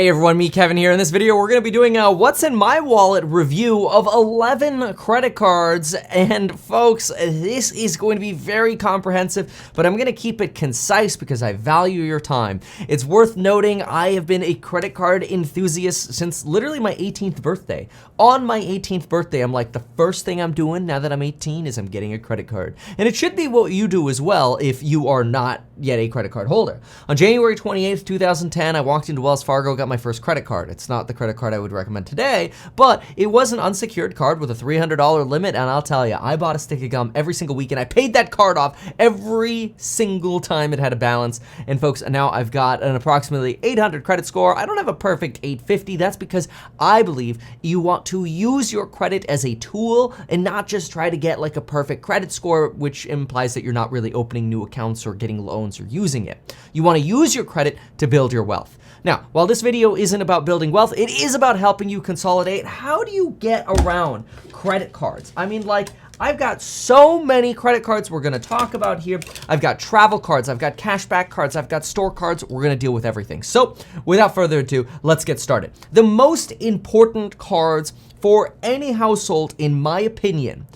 Hey everyone, me Kevin here. In this video, we're going to be doing a What's in My Wallet review of 11 credit cards. And folks, this is going to be very comprehensive, but I'm going to keep it concise because I value your time. It's worth noting I have been a credit card enthusiast since literally my 18th birthday. On my 18th birthday, I'm like, the first thing I'm doing now that I'm 18 is I'm getting a credit card. And it should be what you do as well if you are not yet a credit card holder. On January 28th, 2010, I walked into Wells Fargo, got my first credit card. It's not the credit card I would recommend today, but it was an unsecured card with a $300 limit, and I'll tell you, I bought a stick of gum every single week, and I paid that card off every single time it had a balance. And folks, now I've got an approximately 800 credit score. I don't have a perfect 850. That's because I believe you want to use your credit as a tool and not just try to get like a perfect credit score, which implies that you're not really opening new accounts or getting loans or using it. You want to use your credit to build your wealth. Now, while this video isn't about building wealth, it is about helping you consolidate. How do you get around credit cards? I mean, like, I've got so many credit cards we're gonna talk about here. I've got travel cards, I've got cashback cards, I've got store cards. We're gonna deal with everything. So without further ado, let's get started. The most important cards for any household, in my opinion,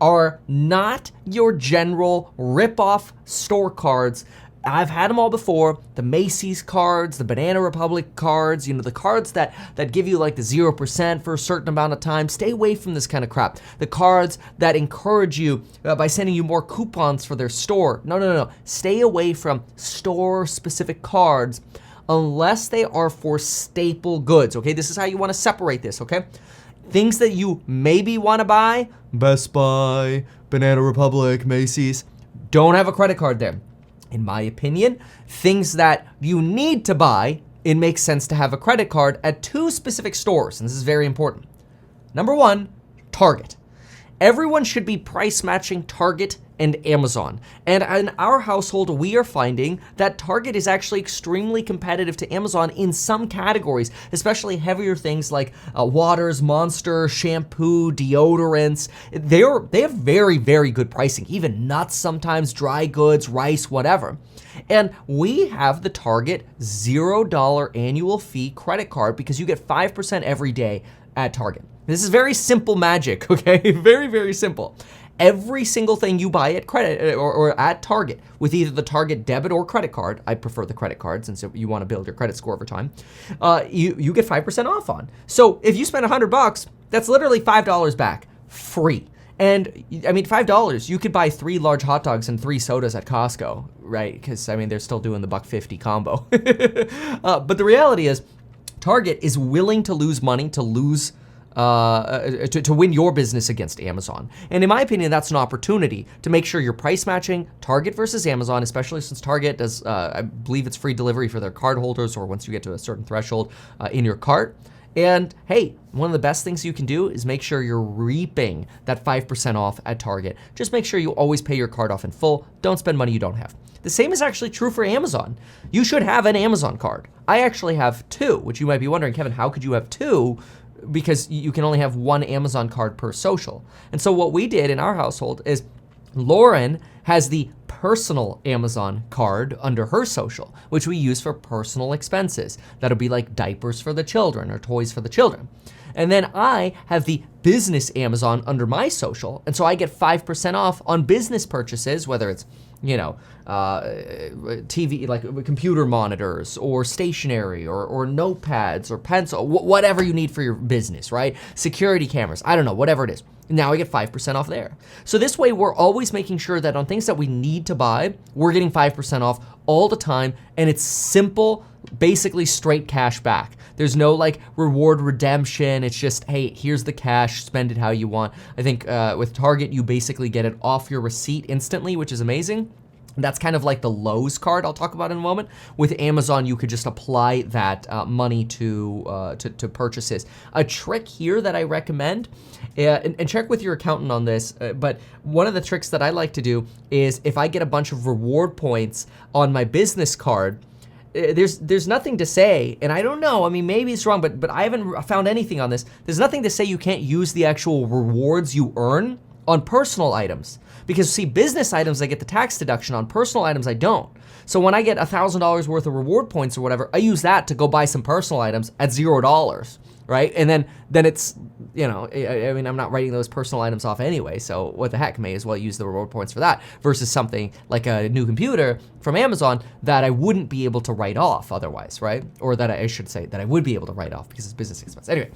are not your general rip-off store cards. I've had them all before. The Macy's cards, the Banana Republic cards, the cards that give you like the 0% for a certain amount of time. Stay away from this kind of crap. The cards that encourage you by sending you more coupons for their store. No. Stay away from store-specific cards unless they are for staple goods, okay? This is how you want to separate this, okay? Things that you maybe want to buy, Best Buy, Banana Republic, Macy's, don't have a credit card there. In my opinion, things that you need to buy, it makes sense to have a credit card at two specific stores, and this is very important. Number one, Target. Everyone should be price matching Target and Amazon. And in our household, we are finding that Target is actually extremely competitive to Amazon in some categories, especially heavier things like waters, Monster, shampoo, deodorants. They have very, very good pricing, even nuts sometimes, dry goods, rice, whatever. And we have the Target $0 annual fee credit card because you get 5% every day at Target. This is very simple magic, okay? Very, very simple. Every single thing you buy at credit or at Target with either the Target debit or credit card, I prefer the credit card since you want to build your credit score over time, you get 5% off on. So if you spend $100, that's literally $5 back, free. And I mean, $5, you could buy 3 large hot dogs and 3 sodas at Costco, right? Because I mean, they're still doing the $1.50 combo. But the reality is, Target is willing to lose money to win your business against Amazon. And in my opinion, that's an opportunity to make sure you're price matching Target versus Amazon, especially since Target does, I believe it's free delivery for their card holders or once you get to a certain threshold in your cart. And hey, one of the best things you can do is make sure you're reaping that 5% off at Target. Just make sure you always pay your card off in full. Don't spend money you don't have. The same is actually true for Amazon. You should have an Amazon card. I actually have 2, which you might be wondering, Kevin, how could you have 2? Because you can only have 1 Amazon card per social. And so what we did in our household is Lauren has the personal Amazon card under her social, which we use for personal expenses. That'll be like diapers for the children or toys for the children. And then I have the business Amazon under my social, and so I get 5% off on business purchases, whether it's TV, like computer monitors or stationery or notepads or pencil, whatever you need for your business, right? Security cameras, I don't know, whatever it is. Now I get 5% off there. So this way we're always making sure that on things that we need to buy, we're getting 5% off all the time, and it's simple, basically straight cash back. There's no like reward redemption. It's just, hey, here's the cash, spend it how you want. I think with Target, you basically get it off your receipt instantly, which is amazing. That's kind of like the Lowe's card I'll talk about in a moment. With Amazon, you could just apply that money to purchases. A trick here that I recommend, and check with your accountant on this, but one of the tricks that I like to do is if I get a bunch of reward points on my business card, there's nothing to say, and I don't know, I mean, maybe it's wrong, but I haven't found anything on this. There's nothing to say you can't use the actual rewards you earn on personal items. Because see, business items, I get the tax deduction on, personal items, I don't. So when I get $1,000 worth of reward points or whatever, I use that to go buy some personal items at $0, right? And then it's, you know, I mean, I'm not writing those personal items off anyway, so what the heck, may as well use the reward points for that versus something like a new computer from Amazon that I wouldn't be able to write off otherwise, right? Or that I should say that I would be able to write off because it's business expense. Anyway,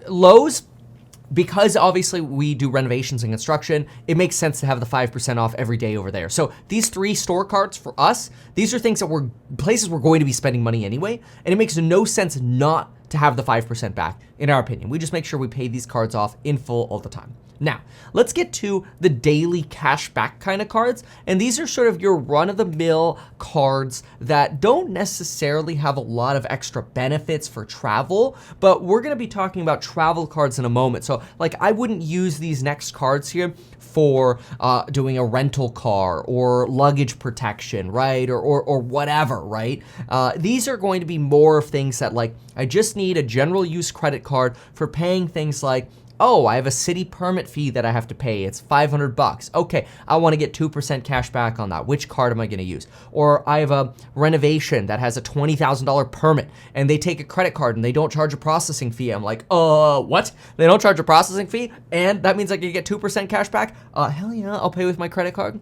Lowe's, because obviously we do renovations and construction, it makes sense to have the 5% off every day over there. So these 3 store cards for us, these are things that places we're going to be spending money anyway, and it makes no sense not to have the 5% back, in our opinion. We just make sure we pay these cards off in full all the time. Now, let's get to the daily cash back kind of cards. And these are sort of your run-of-the-mill cards that don't necessarily have a lot of extra benefits for travel, but we're gonna be talking about travel cards in a moment. So like, I wouldn't use these next cards here for doing a rental car or luggage protection, right? Or whatever, right? These are going to be more of things that like, I just need a general use credit card for paying things like, oh, I have a city permit fee that I have to pay. It's $500. Okay, I want to get 2% cash back on that. Which card am I going to use? Or I have a renovation that has a $20,000 permit and they take a credit card and they don't charge a processing fee. I'm like, what? They don't charge a processing fee? And that means I can get 2% cash back? Hell yeah, I'll pay with my credit card.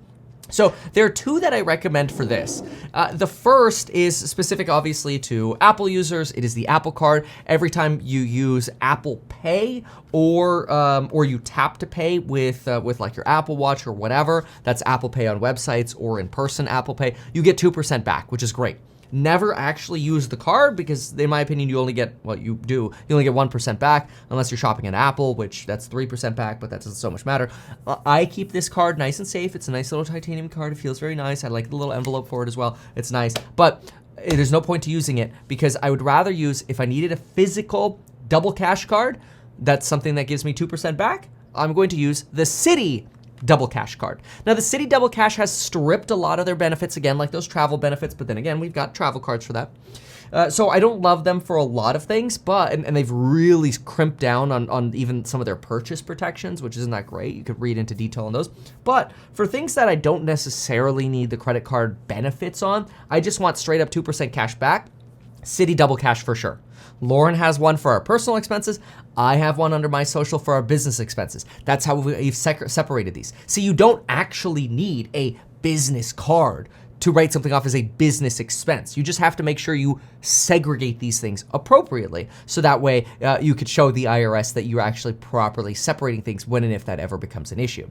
So there are 2 that I recommend for this. The first is specific, obviously, to Apple users. It is the Apple Card. Every time you use Apple Pay or you tap to pay with like your Apple Watch or whatever, that's Apple Pay on websites or in person Apple Pay, you get 2% back, which is great. Never actually use the card because in my opinion, you only get, well, you only get 1% back unless you're shopping at Apple, which that's 3% back, but that doesn't so much matter. I keep this card nice and safe. It's a nice little titanium card. It feels very nice. I like the little envelope for it as well. It's nice, but there's no point to using it because I would rather use, if I needed a physical double cash card, that's something that gives me 2% back, I'm going to use the Citi double cash card. Now the Citi double cash has stripped a lot of their benefits again, like those travel benefits, but then again, we've got travel cards for that. So I don't love them for a lot of things, but, and they've really crimped down on even some of their purchase protections, which isn't that great. You could read into detail on those. But for things that I don't necessarily need the credit card benefits on, I just want straight up 2% cash back, Citi double cash for sure. Lauren has one for our personal expenses. I have one under my social for our business expenses. That's how we've separated these. So you don't actually need a business card to write something off as a business expense. You just have to make sure you segregate these things appropriately. So that way you could show the IRS that you're actually properly separating things when and if that ever becomes an issue.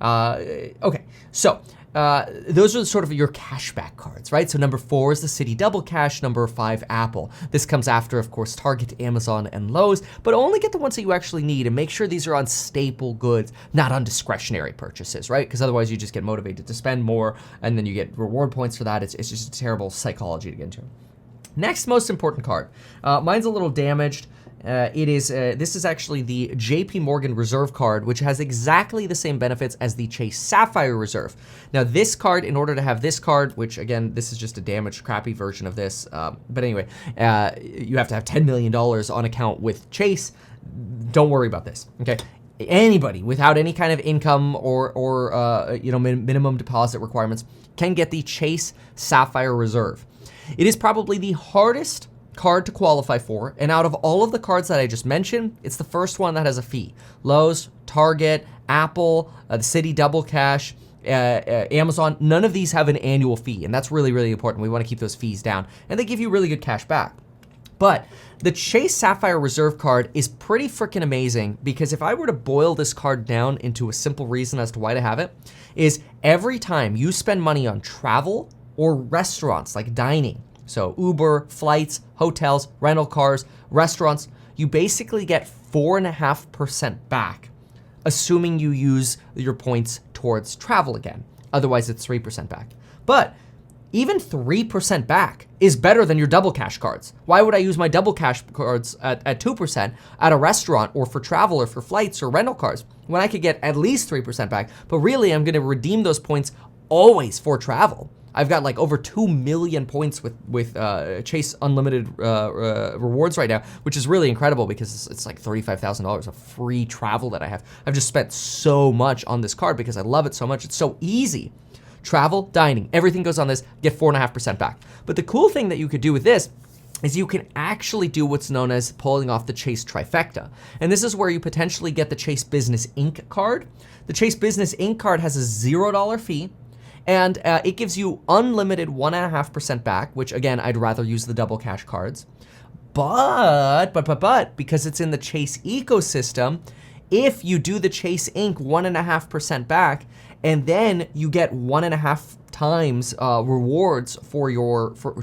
Okay, so those are sort of your cashback cards, right? So number 4 is the Citi Double Cash, number 5, Apple. This comes after, of course, Target, Amazon, and Lowe's, but only get the ones that you actually need and make sure these are on staple goods, not on discretionary purchases, right? Because otherwise you just get motivated to spend more and then you get reward points for that. It's just a terrible psychology to get into. Next most important card. Mine's a little damaged. This is actually the JP Morgan Reserve card, which has exactly the same benefits as the Chase Sapphire Reserve. Now this card, in order to have this card, which again, this is just a damaged, crappy version of this, but anyway, you have to have $10 million on account with Chase. Don't worry about this, okay? Anybody without any kind of income or minimum deposit requirements can get the Chase Sapphire Reserve. It is probably the hardest card to qualify for, and out of all of the cards that I just mentioned, it's the first one that has a fee. Lowe's, Target, Apple, the Citi Double Cash, Amazon, none of these have an annual fee, and that's really, really important. We want to keep those fees down, and they give you really good cash back. But the Chase Sapphire Reserve card is pretty freaking amazing because if I were to boil this card down into a simple reason as to why to have it, is every time you spend money on travel or restaurants like dining, so Uber, flights, hotels, rental cars, restaurants, you basically get 4.5% back, assuming you use your points towards travel again. Otherwise, it's 3% back. But even 3% back is better than your double cash cards. Why would I use my double cash cards at 2% at a restaurant or for travel or for flights or rental cars when I could get at least 3% back? But really, I'm gonna redeem those points always for travel. I've got like over 2 million points with Chase Unlimited rewards right now, which is really incredible because it's like $35,000 of free travel that I have. I've just spent so much on this card because I love it so much. It's so easy. Travel, dining, everything goes on this, get 4.5% back. But the cool thing that you could do with this is you can actually do what's known as pulling off the Chase Trifecta. And this is where you potentially get the Chase Business Inc. card. The Chase Business Inc. card has a $0 fee, and it gives you unlimited 1.5% back, which again, I'd rather use the double cash cards. But, because it's in the Chase ecosystem, if you do the Chase Inc. 1.5% back, and then you get 1.5 times rewards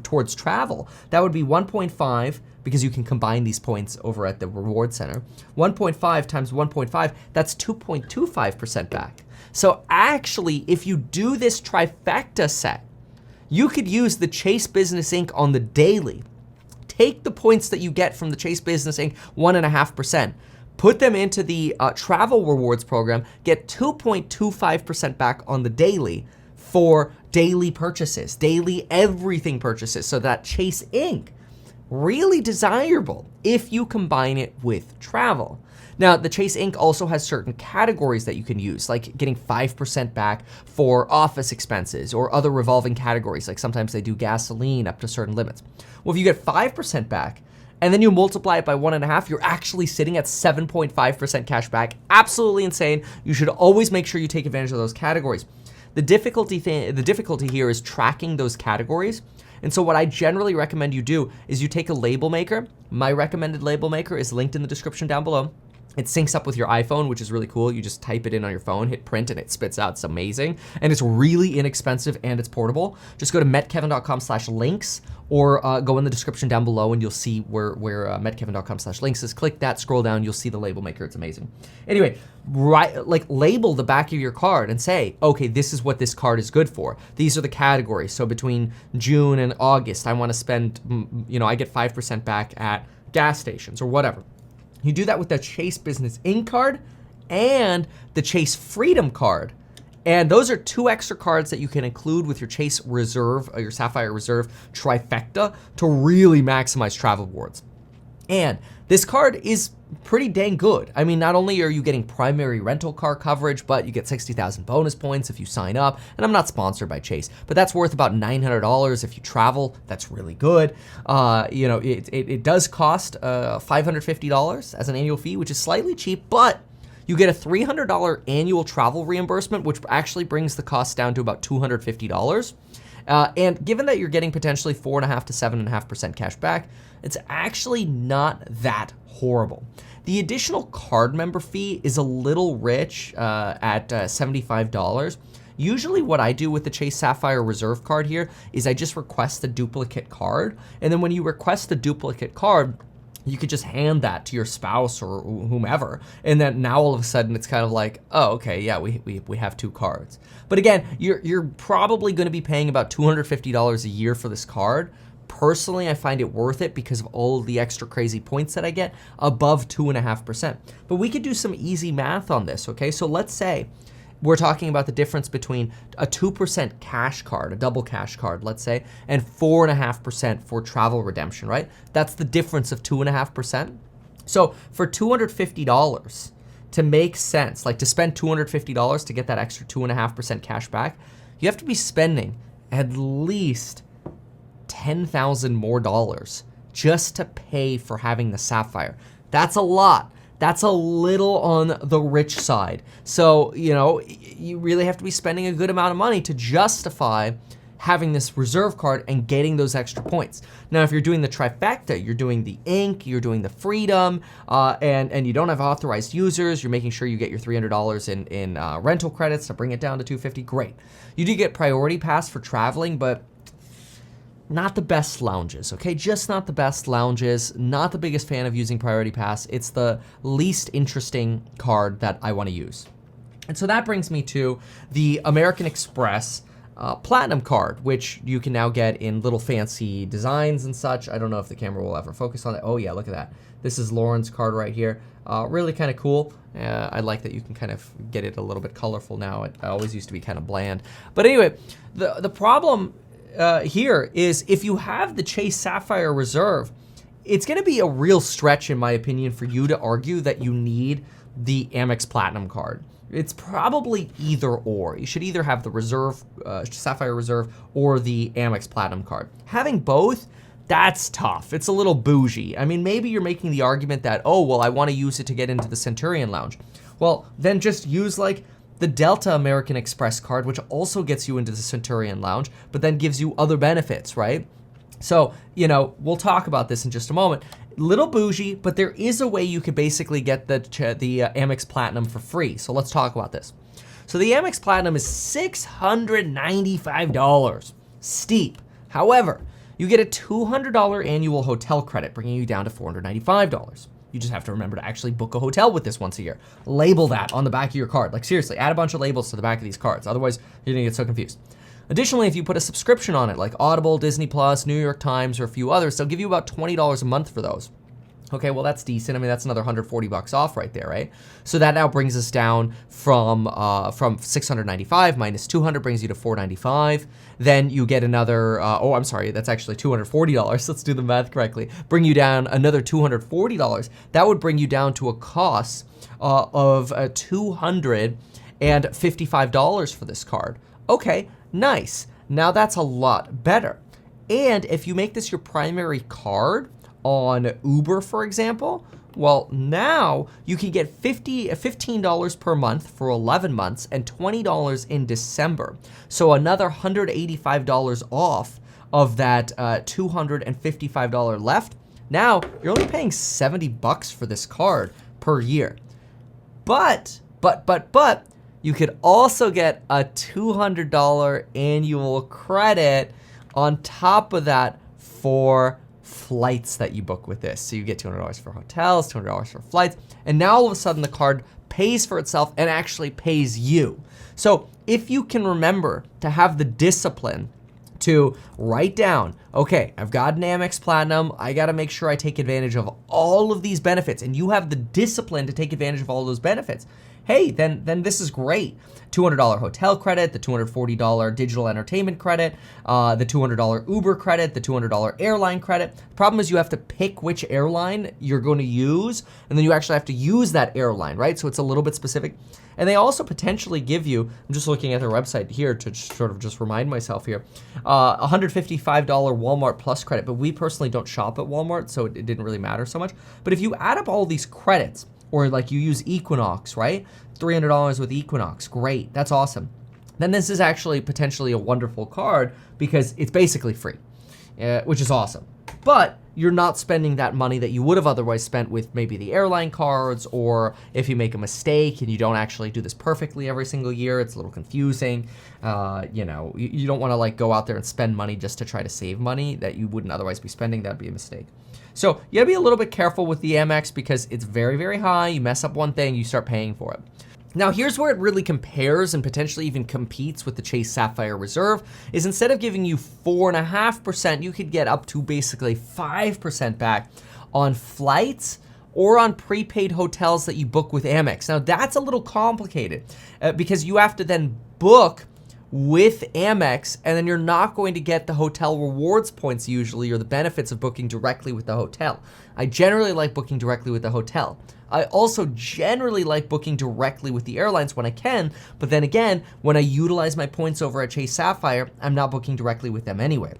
towards travel. That would be 1.5, because you can combine these points over at the reward center. 1.5 times 1.5, that's 2.25% back. So actually, if you do this trifecta set, you could use the Chase Business Inc. on the daily. Take the points that you get from the Chase Business Inc. 1.5%. Put them into the travel rewards program, get 2.25% back on the daily for daily purchases, daily everything purchases. So that Chase Inc. really desirable if you combine it with travel. Now, the Chase Inc. also has certain categories that you can use, like getting 5% back for office expenses or other revolving categories, like sometimes they do gasoline up to certain limits. Well, if you get 5% back, and then you multiply it by 1.5, you're actually sitting at 7.5% cash back. Absolutely insane. You should always make sure you take advantage of those categories. The difficulty here is tracking those categories. And so what I generally recommend you do is you take a label maker. My recommended label maker is linked in the description down below. It syncs up with your iPhone, which is really cool. You just type it in on your phone, hit print, and it spits out. It's amazing. And it's really inexpensive and it's portable. Just go to metkevin.com/links or go in the description down below and you'll see where metkevin.com/links is. Click that, scroll down, you'll see the label maker. It's amazing. Anyway, label the back of your card and say, okay, this is what this card is good for. These are the categories. So between June and August, I want to spend, I get 5% back at gas stations or whatever. You do that with the Chase Business Inc. card and the Chase Freedom card. And those are 2 extra cards that you can include with your Chase Reserve, or your Sapphire Reserve trifecta to really maximize travel rewards. And this card is pretty dang good. I mean, not only are you getting primary rental car coverage, but you get 60,000 bonus points if you sign up. And I'm not sponsored by Chase, but that's worth about $900 if you travel. That's really good. It does cost $550 as an annual fee, which is slightly cheap, but you get a $300 annual travel reimbursement, which actually brings the cost down to about $250. And given that you're getting potentially 4.5 to 7.5% cash back, it's actually not that horrible. The additional card member fee is a little rich at $75. Usually what I do with the Chase Sapphire Reserve card here is I just request a duplicate card. And then when you request the duplicate card, you could just hand that to your spouse or whomever. And then now all of a sudden it's kind of like, oh, okay, yeah, we have 2 cards. But again, you're probably gonna be paying about $250 a year for this card. Personally, I find it worth it because of all of the extra crazy points that I get above 2.5%. But we could do some easy math on this, okay? So let's say we're talking about the difference between a 2% cash card, a double cash card, let's say, and 4.5% for travel redemption, right? That's the difference of 2.5%. So for $250 to make sense, like to spend $250 to get that extra 2.5% cash back, you have to be spending at least $10,000 more just to pay for having the Sapphire. That's a lot. That's a little on the rich side. So, you really have to be spending a good amount of money to justify having this reserve card and getting those extra points. Now, if you're doing the trifecta, you're doing the Inc., you're doing the Freedom, and you don't have authorized users, you're making sure you get your $300 in rental credits to bring it down to $250, great. You do get priority pass for traveling, but not the best lounges, okay? Just not the best lounges. Not the biggest fan of using Priority Pass. It's the least interesting card that I want to use. And so that brings me to the American Express Platinum card, which you can now get in little fancy designs and such. I don't know if the camera will ever focus on it. Oh yeah, look at that. This is Lauren's card right here. Really kind of cool. I like that you can kind of get it a little bit colorful now. It always used to be kind of bland. But anyway, the problem here is if you have the Chase Sapphire Reserve, it's going to be a real stretch, in my opinion, for you to argue that you need the Amex Platinum card. It's probably either or. You should either have the Reserve, Sapphire Reserve, or the Amex Platinum card. Having both, that's tough. It's a little bougie. I mean, maybe you're making the argument that, oh, well, I want to use it to get into the Centurion Lounge. Well, then just use like the Delta American Express card, which also gets you into the Centurion Lounge, but then gives you other benefits, right? So, you know, we'll talk about this in just a moment. Little bougie, but there is a way you could basically get the Amex Platinum for free. So let's talk about this. So the Amex Platinum is $695. Steep. However, you get a $200 annual hotel credit, bringing you down to $495. You just have to remember to actually book a hotel with this once a year. Label that on the back of your card. Like seriously, add a bunch of labels to the back of these cards. Otherwise, you're gonna get so confused. Additionally, if you put a subscription on it, like Audible, Disney Plus, New York Times, or a few others, they'll give you about $20 a month for those. Okay, well that's decent. I mean, that's another $140 off right there, right? So that now brings us down from $695 minus $200 brings you to $495. Then you get another, oh, I'm sorry, that's actually $240. Let's do the math correctly. Bring you down another $240. That would bring you down to a cost of $255 for this card. Okay, nice. Now that's a lot better. And if you make this your primary card on Uber, for example, well, now you can get $15 per month for 11 months and $20 in December. So another $185 off of that $255 left. Now you're only paying $70 for this card per year. But you could also get a $200 annual credit on top of that for flights that you book with this. So you get $200 for hotels, $200 for flights, and now all of a sudden the card pays for itself and actually pays you. So if you can remember to have the discipline to write down, okay, I've got an Amex Platinum, I gotta make sure I take advantage of all of these benefits, and you have the discipline to take advantage of all of those benefits, hey, then this is great. $200 hotel credit, the $240 digital entertainment credit, the $200 Uber credit, the $200 airline credit. The problem is you have to pick which airline you're going to use, and then you actually have to use that airline, right? So it's a little bit specific. And they also potentially give you, I'm just looking at their website here to sort of just remind myself here, $155 Walmart Plus credit, but we personally don't shop at Walmart, so it didn't really matter so much. But if you add up all these credits, or like you use Equinox, right? $300 with Equinox, great, that's awesome. Then this is actually potentially a wonderful card because it's basically free, which is awesome. But you're not spending that money that you would have otherwise spent with maybe the airline cards, or if you make a mistake and you don't actually do this perfectly every single year, it's a little confusing. You know, you don't wanna like go out there and spend money just to try to save money that you wouldn't otherwise be spending. That'd be a mistake. So you gotta be a little bit careful with the Amex because it's very, very high. You mess up one thing, you start paying for it. Now here's where it really compares and potentially even competes with the Chase Sapphire Reserve, is instead of giving you 4.5%, you could get up to basically 5% back on flights or on prepaid hotels that you book with Amex. Now that's a little complicated because you have to then book with Amex, and then you're not going to get the hotel rewards points usually, or the benefits of booking directly with the hotel. I generally like booking directly with the hotel. I also generally like booking directly with the airlines when I can, but then again, when I utilize my points over at Chase Sapphire, I'm not booking directly with them anyway.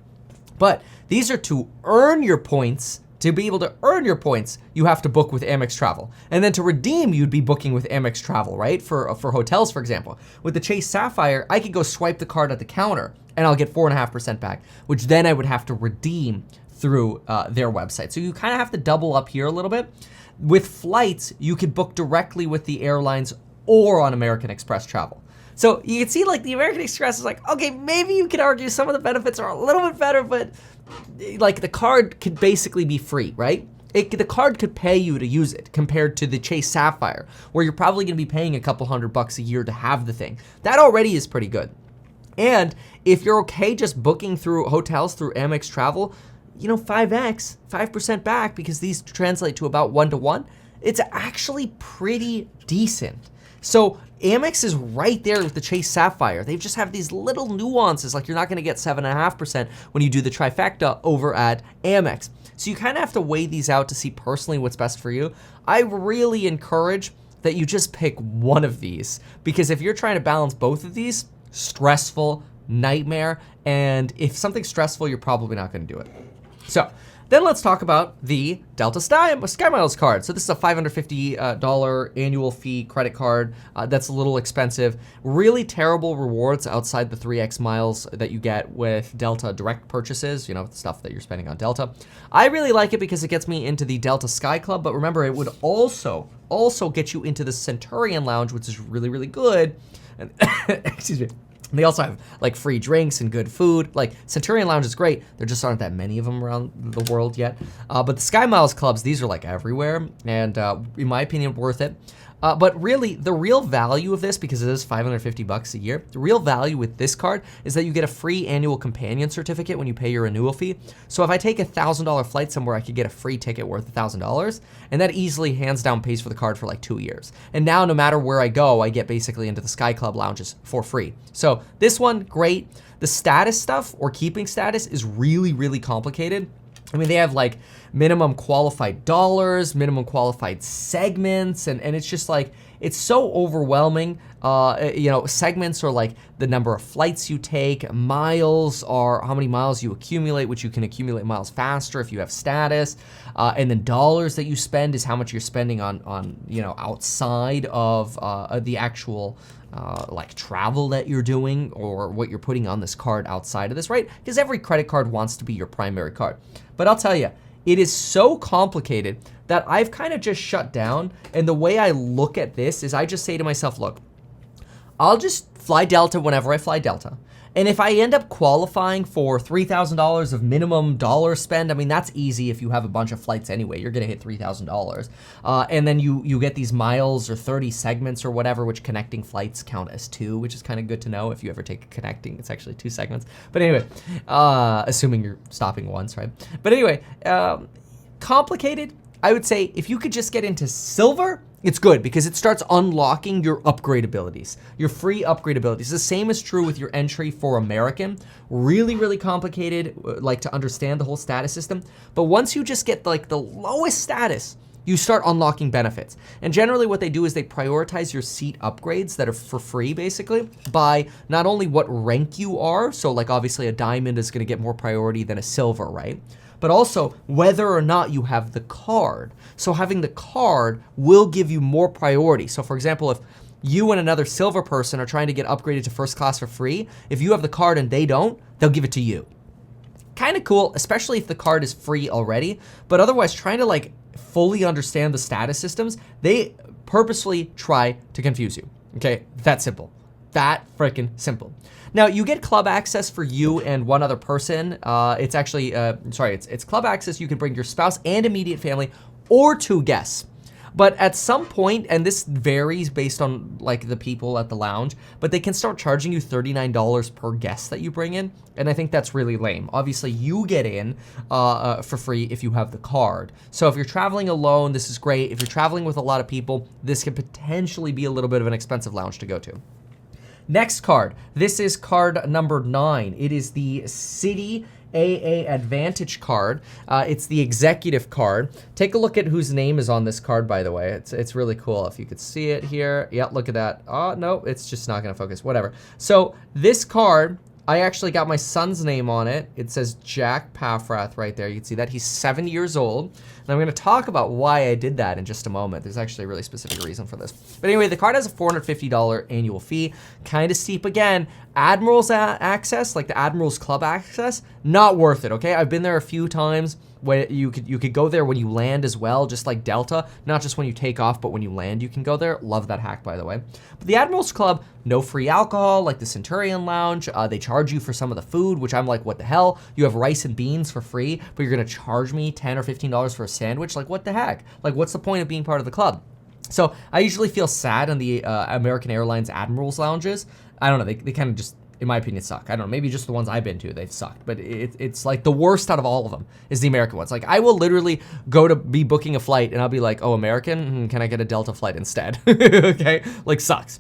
But these are to earn your points. To be able to earn your points, you have to book with Amex Travel. And then to redeem, you'd be booking with Amex Travel, right? For hotels, for example. With the Chase Sapphire, I could go swipe the card at the counter and I'll get 4.5% back, which then I would have to redeem through their website. So you kind of have to double up here a little bit. With flights, you could book directly with the airlines or on American Express Travel. So you can see like the American Express is like, okay, maybe you could argue some of the benefits are a little bit better, but like the card could basically be free, right? The card could pay you to use it compared to the Chase Sapphire, where you're probably gonna be paying a couple $100 a year to have the thing. That already is pretty good. And if you're okay just booking through hotels through AMEX Travel, 5x, 5% back, because these translate to about 1-to-1, it's actually pretty decent. So Amex is right there with the Chase Sapphire. They just have these little nuances, like you're not gonna get 7.5% when you do the Trifecta over at Amex. So you kind of have to weigh these out to see personally what's best for you. I really encourage that you just pick one of these, because if you're trying to balance both of these, stressful, nightmare, and if something's stressful, you're probably not gonna do it. So then let's talk about the Delta Skymiles card. So this is a $550 annual fee credit card. That's a little expensive. Really terrible rewards outside the 3x miles that you get with Delta direct purchases, stuff that you're spending on Delta. I really like it because it gets me into the Delta SkyClub, but remember, it would also get you into the Centurion Lounge, which is really, really good. And excuse me. They also have like free drinks and good food. Like Centurion Lounge is great. There just aren't that many of them around the world yet. But the Skymiles clubs, these are like everywhere, and in my opinion, worth it. But really, the real value of this, because it is $550 a year, the real value with this card is that you get a free annual companion certificate when you pay your renewal fee. So if I take a $1,000 flight somewhere, I could get a free ticket worth $1,000, and that easily hands down pays for the card for like 2 years. And now no matter where I go, I get basically into the Sky Club lounges for free. So this one, great. The status stuff, or keeping status, is really, really complicated. I mean, they have like minimum qualified dollars, minimum qualified segments, and it's just like, it's so overwhelming. Segments are like the number of flights you take, miles are how many miles you accumulate, which you can accumulate miles faster if you have status, and then dollars that you spend is how much you're spending on outside of the actual like travel that you're doing, or what you're putting on this card outside of this, right? Because every credit card wants to be your primary card. But I'll tell you, it is so complicated that I've kind of just shut down. And the way I look at this is I just say to myself, look, I'll just fly Delta whenever I fly Delta. And if I end up qualifying for $3,000 of minimum dollar spend, I mean, that's easy if you have a bunch of flights anyway. You're gonna hit $3,000. And then you get these miles or 30 segments or whatever, which connecting flights count as 2, which is kind of good to know. If you ever take a connecting, it's actually 2 segments. But anyway, assuming you're stopping once, right? But anyway, complicated. I would say if you could just get into silver, it's good, because it starts unlocking your upgrade abilities, your free upgrade abilities. The same is true with your entry for American. Really, really complicated, like to understand the whole status system. But once you just get like the lowest status, you start unlocking benefits. And generally what they do is they prioritize your seat upgrades that are for free, basically, by not only what rank you are, so like obviously a diamond is gonna get more priority than a silver, right? But also whether or not you have the card. So having the card will give you more priority. So for example, if you and another silver person are trying to get upgraded to first class for free, if you have the card and they don't, they'll give it to you. Kind of cool, especially if the card is free already, but otherwise trying to like fully understand the status systems, they purposefully try to confuse you, okay? That simple, that freaking simple. Now you get club access for you and one other person. It's actually, it's club access. You can bring your spouse and immediate family or 2 guests. But at some point, and this varies based on like the people at the lounge, but they can start charging you $39 per guest that you bring in. And I think that's really lame. Obviously you get in for free if you have the card. So if you're traveling alone, this is great. If you're traveling with a lot of people, this could potentially be a little bit of an expensive lounge to go to. Next card, this is card number 9. It is the Citi AAdvantage card. It's the executive card. Take a look at whose name is on this card, by the way. It's really cool if you could see it here. Yeah, look at that. Oh, no, it's just not gonna focus, whatever. So this card, I actually got my son's name on it. It says Jack Paffrath right there. You can see that. He's 7 years old. And I'm gonna talk about why I did that in just a moment. There's actually a really specific reason for this. But anyway, the card has a $450 annual fee. Kind of steep again. Admirals access, like the Admirals Club access, not worth it, okay? I've been there a few times. Where you could go there when you land as well, just like Delta, not just when you take off, but when you land, you can go there. Love that hack, by the way. But the Admirals Club, no free alcohol, like the Centurion Lounge. They charge you for some of the food, which I'm like, what the hell? You have rice and beans for free, but you're gonna charge me $10 or $15 for a sandwich? Like, what the heck? Like, what's the point of being part of the club? So I usually feel sad on the American Airlines Admirals lounges. I don't know, they kind of just in my opinion, suck. I don't know, maybe just the ones I've been to, they've sucked. But it's like the worst out of all of them is the American ones. Like, I will literally go to be booking a flight, and I'll be like, oh, American? Can I get a Delta flight instead? Okay, like, sucks.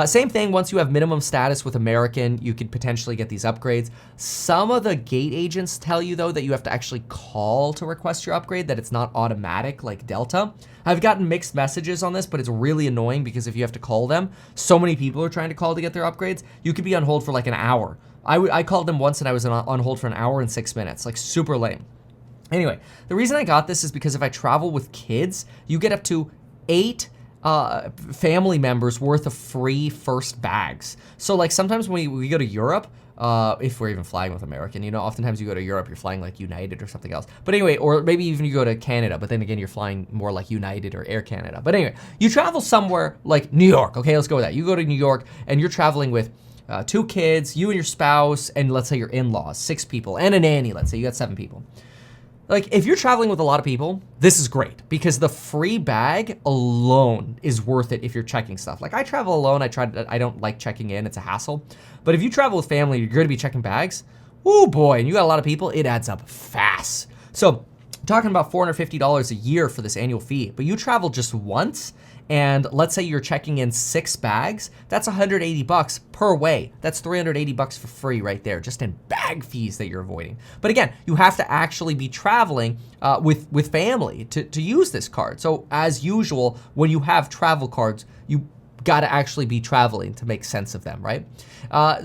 Same thing, once you have minimum status with American, you could potentially get these upgrades. Some of the gate agents tell you, though, that you have to actually call to request your upgrade, that it's not automatic like Delta. I've gotten mixed messages on this, but it's really annoying because if you have to call them, so many people are trying to call to get their upgrades, you could be on hold for like an hour. I called them once and I was on hold for an hour and 6 minutes, like super lame. Anyway, the reason I got this is because if I travel with kids, you get up to 8 family members worth of free first bags. So like sometimes when we go to Europe, if we're even flying with American, you know, oftentimes you go to Europe, you're flying like United or something else. But anyway, or maybe even you go to Canada, but then again, you're flying more like United or Air Canada. But anyway, you travel somewhere like New York. Okay, let's go with that. You go to New York and you're traveling with 2 kids, you and your spouse, and let's say your in-laws, 6 people, and a nanny, let's say you got 7 people. Like, if you're traveling with a lot of people, this is great because the free bag alone is worth it if you're checking stuff. Like, I travel alone, I don't like checking in, it's a hassle. But if you travel with family, you're gonna be checking bags, oh boy, and you got a lot of people, it adds up fast. So, talking about $450 a year for this annual fee, but you travel just once, and let's say you're checking in 6 bags, that's $180 per way. That's $380 for free right there, just in bag fees that you're avoiding. But again, you have to actually be traveling with family to use this card. So as usual, when you have travel cards, you gotta actually be traveling to make sense of them, right?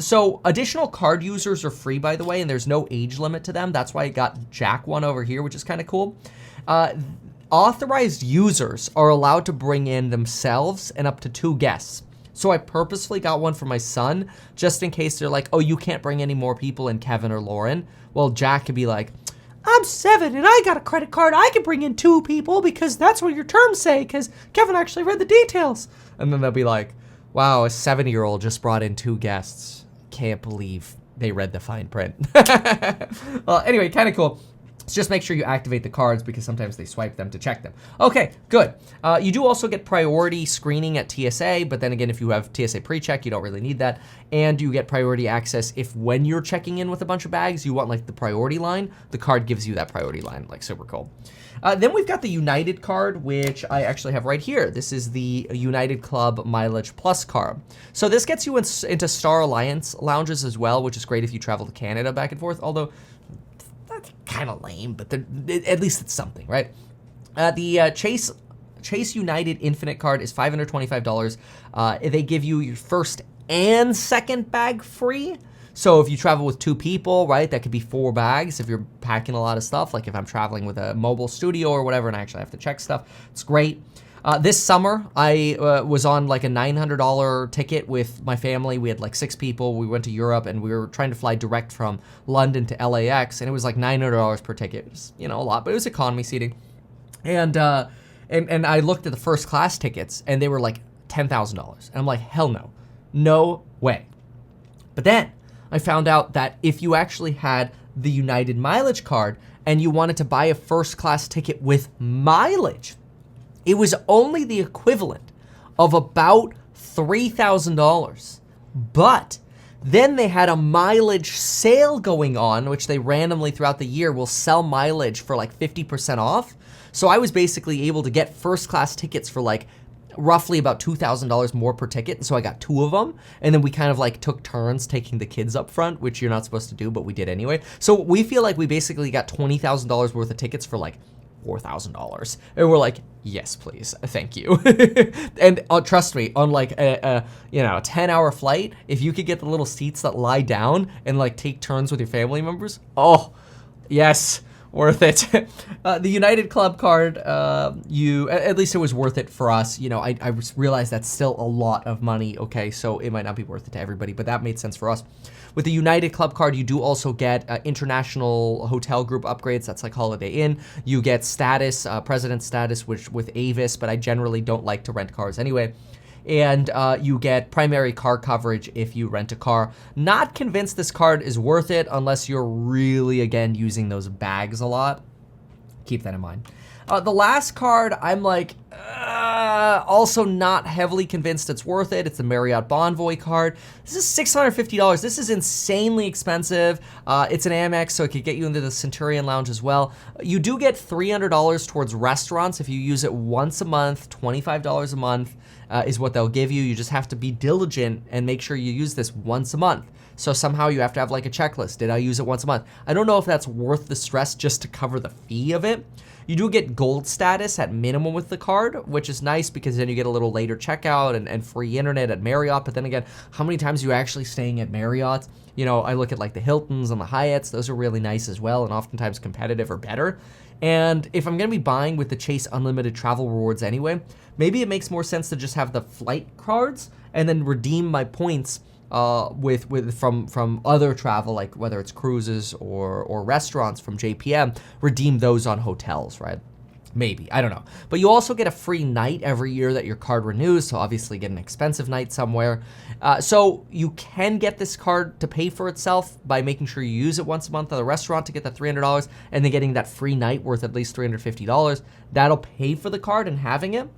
So additional card users are free, by the way, and there's no age limit to them. That's why I got Jack one over here, which is kind of cool. Authorized users are allowed to bring in themselves and up to 2 guests. So I purposefully got one for my son, just in case they're like, oh, you can't bring any more people in, Kevin or Lauren. Well, Jack could be like, I'm 7 and I got a credit card. I can bring in 2 people because that's what your terms say, because Kevin actually read the details. And then they'll be like, wow, a 7-year-old just brought in 2 guests. Can't believe they read the fine print. Well, anyway, kind of cool. So just make sure you activate the cards because sometimes they swipe them to check them. Okay, good. You do also get priority screening at TSA, but then again, if you have TSA Precheck, you don't really need that. And you get priority access if when you're checking in with a bunch of bags, you want like the priority line, the card gives you that priority line, like super cool. Then we've got the United card, which I actually have right here. This is the United Club Mileage Plus card. So this gets you into Star Alliance lounges as well, which is great if you travel to Canada back and forth, although that's kind of lame, but at least it's something, right? The Chase United Infinite card is $525. They give you your first and second bag free. So if you travel with 2 people, right, that could be 4 bags if you're packing a lot of stuff. Like if I'm traveling with a mobile studio or whatever and I actually have to check stuff, it's great. This summer, I was on like a $900 ticket with my family. We had like 6 people. We went to Europe and we were trying to fly direct from London to LAX, and it was like $900 per ticket. It was, you know, a lot, but it was economy seating. And I looked at the first class tickets and they were like $10,000. And I'm like, hell no, no way. But then I found out that if you actually had the United Mileage card and you wanted to buy a first class ticket with mileage, it was only the equivalent of about $3,000. But then they had a mileage sale going on, which they randomly throughout the year will sell mileage for like 50% off. So I was basically able to get first class tickets for like roughly about $2,000 more per ticket. And so I got 2 of them. And then we kind of like took turns taking the kids up front, which you're not supposed to do, but we did anyway. So we feel like we basically got $20,000 worth of tickets for like $4,000. And we're like, yes, please, thank you. And trust me, on like a 10-hour flight, if you could get the little seats that lie down and like take turns with your family members, oh, yes, worth it. The United Club card, at least it was worth it for us. You know, I realized that's still a lot of money, okay, so it might not be worth it to everybody, but that made sense for us. With the United Club card, you do also get international hotel group upgrades. That's like Holiday Inn. You get status, president status, which with Avis, but I generally don't like to rent cars anyway. And you get primary car coverage if you rent a car. Not convinced this card is worth it unless you're really, again, using those bags a lot. Keep that in mind. The last card, I'm like, Also not heavily convinced it's worth it. It's a Marriott Bonvoy card. This is $650. This is insanely expensive. It's an AMEX, so it could get you into the Centurion Lounge as well. You do get $300 towards restaurants if you use it once a month. $25 a month is what they'll give you. You just have to be diligent and make sure you use this once a month. So somehow you have to have like a checklist. Did I use it once a month? I don't know if that's worth the stress just to cover the fee of it. You do get gold status at minimum with the card, which is nice because then you get a little later checkout and free internet at Marriott. But then again, how many times are you actually staying at Marriott? You know, I look at like the Hiltons and the Hyatts. Those are really nice as well and oftentimes competitive or better. And if I'm gonna be buying with the Chase Unlimited Travel Rewards anyway, maybe it makes more sense to just have the flight cards and then redeem my points from other travel, like whether it's cruises or restaurants from JPM, redeem those on hotels, right? Maybe, I don't know. But you also get a free night every year that your card renews, so obviously get an expensive night somewhere. So you can get this card to pay for itself by making sure you use it once a month at a restaurant to get that $300 and then getting that free night worth at least $350. That'll pay for the card and having it.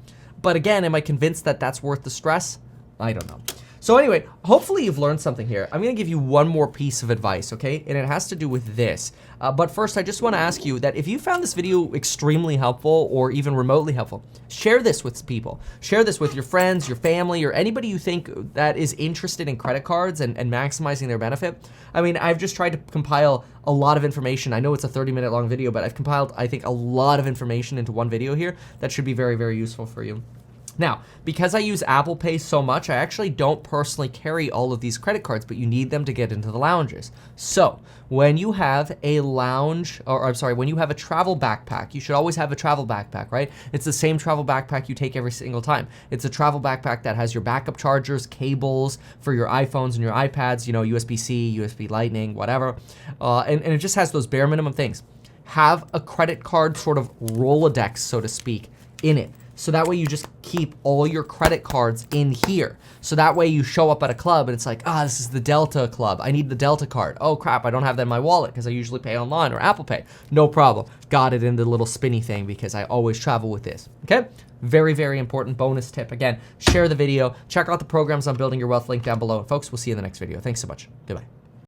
But again, am I convinced that that's worth the stress? I don't know. So anyway, hopefully you've learned something here. I'm gonna give you one more piece of advice, okay? And it has to do with this. But first, I just wanna ask you that if you found this video extremely helpful or even remotely helpful, share this with people. Share this with your friends, your family, or anybody you think that is interested in credit cards and maximizing their benefit. I mean, I've just tried to compile a lot of information. I know it's a 30-minute long video, but I've compiled, I think, a lot of information into one video here that should be very, very useful for you. Now, because I use Apple Pay so much, I actually don't personally carry all of these credit cards, but you need them to get into the lounges. So when you have a lounge, or I'm sorry, when you have a travel backpack, you should always have a travel backpack, right? It's the same travel backpack you take every single time. It's a travel backpack that has your backup chargers, cables for your iPhones and your iPads, you know, USB-C, USB Lightning, whatever. And it just has those bare minimum things. Have a credit card sort of Rolodex, so to speak, in it. So that way you just keep all your credit cards in here. So that way you show up at a club and it's like, this is the Delta Club. I need the Delta card. Oh crap, I don't have that in my wallet because I usually pay online or Apple Pay. No problem. Got it in the little spinny thing because I always travel with this, okay? Very, very important bonus tip. Again, share the video. Check out the programs on Building Your Wealth link down below. And folks, we'll see you in the next video. Thanks so much. Goodbye.